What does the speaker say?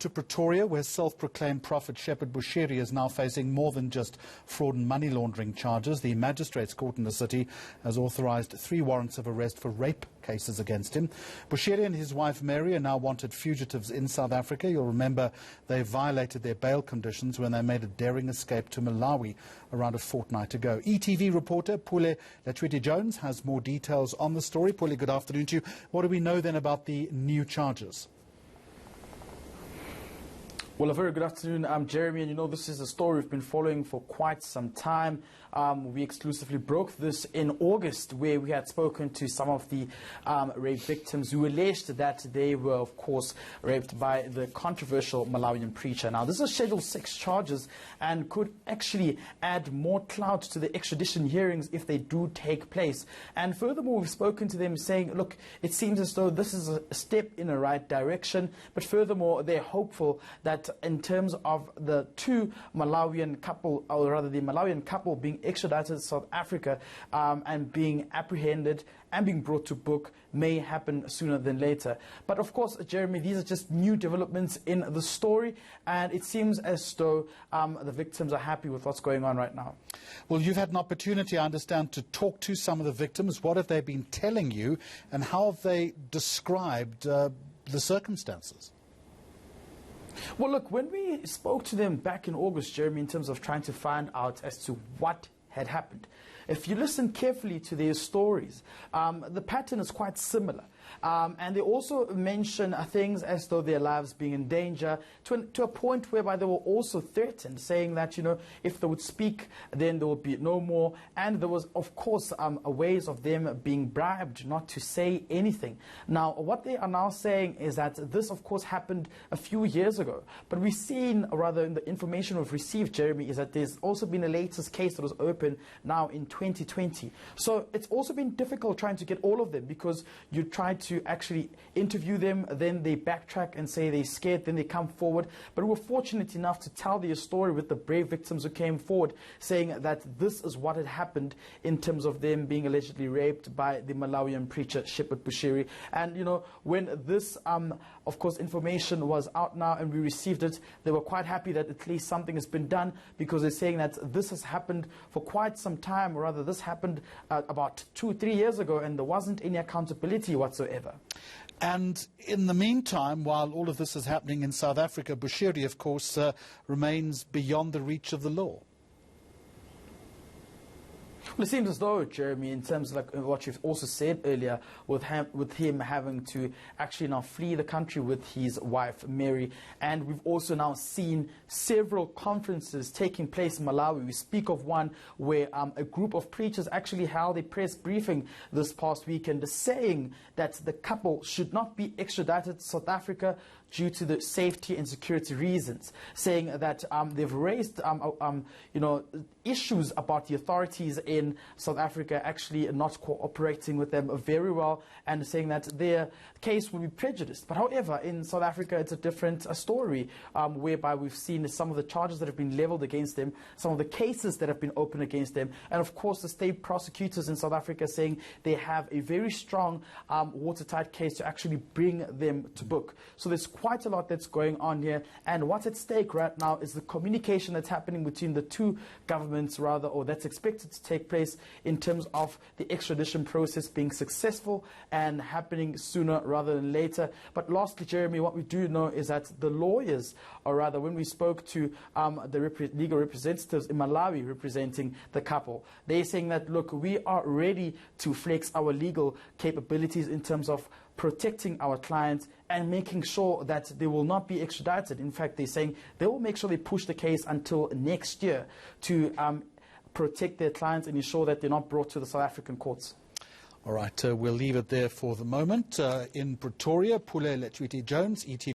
to Pretoria, where self-proclaimed Prophet Shepherd Bushiri is now facing more than just fraud and money laundering charges. The Magistrates Court in the city has authorised 3 warrants of arrest for rape cases against him. Bushiri and his wife Mary are now wanted fugitives in South Africa. You'll remember they violated their bail conditions when they made a daring escape to Malawi around a fortnight ago. ETV reporter Pule Latwiti-Jones has more details on the story. Pule, good afternoon to you. What do we know then about the new charges? Well, a very good afternoon, Jeremy, and you know this is a story we've been following for quite some time. We exclusively broke this in August, where we had spoken to some of the rape victims who alleged that they were, of course, raped by the controversial Malawian preacher. Now, this is Schedule 6 charges and could actually add more clout to the extradition hearings if they do take place. And furthermore, we've spoken to them saying, look, it seems as though this is a step in the right direction, but furthermore, they're hopeful that in terms of the 2 Malawian couple, or rather the Malawian couple being extradited to South Africa and being apprehended and being brought to book may happen sooner than later. But of course, Jeremy, these are just new developments in the story, and it seems as though the victims are happy with what's going on right now. Well, you've had an opportunity, I understand, to talk to some of the victims. What have they been telling you, and how have they described the circumstances? Well, look, when we spoke to them back in August, Jeremy, in terms of trying to find out as to what had happened, if you listen carefully to their stories, the pattern is quite similar. And they also mention things as though their lives being in danger, to a point whereby they were also threatened, saying that, you know, if they would speak, then there would be no more. And there was, of course, ways of them being bribed not to say anything. Now, what they are now saying is that this, of course, happened a few years ago. But we've seen, or rather in the information we've received, Jeremy, is that there's also been a latest case that was open now in 2020. So it's also been difficult trying to get all of them, because you try to actually interview them, then they backtrack and say they're scared, then they come forward. But we were fortunate enough to tell their story with the brave victims who came forward, saying that this is what had happened in terms of them being allegedly raped by the Malawian preacher Shepherd Bushiri. And you know, when this of course information was out now and we received it, they were quite happy that at least something has been done, because they're saying that this has happened for quite some time, or rather this happened about 2-3 years ago, and there wasn't any accountability whatsoever. And in the meantime, while all of this is happening in South Africa, Bushiri, of course, remains beyond the reach of the law. Well, it seems as though, Jeremy, in terms of like what you've also said earlier, with him having to actually now flee the country with his wife, Mary, and we've also now seen several conferences taking place in Malawi. We speak of one where a group of preachers actually held a press briefing this past weekend saying that the couple should not be extradited to South Africa due to the safety and security reasons, saying that they've raised you know, issues about the authorities in South Africa actually not cooperating with them very well, and saying that their case will be prejudiced. But however, in South Africa, it's a different story, whereby we've seen some of the charges that have been leveled against them, some of the cases that have been opened against them, and of course the state prosecutors in South Africa saying they have a very strong watertight case to actually bring them to book. So there's quite a lot that's going on here, and what's at stake right now is the communication that's happening between the 2 governments, rather, or that's expected to take place in terms of the extradition process being successful and happening sooner rather than later. But lastly, Jeremy, what we do know is that the lawyers, or rather when we spoke to the legal representatives in Malawi representing the couple, they're saying that, look, we are ready to flex our legal capabilities in terms of protecting our clients and making sure that they will not be extradited. In fact, they're saying they will make sure they push the case until next year to protect their clients and ensure that they're not brought to the South African courts. All right, we'll leave it there for the moment. In Pretoria, Pule Latwiti-Jones, ETV.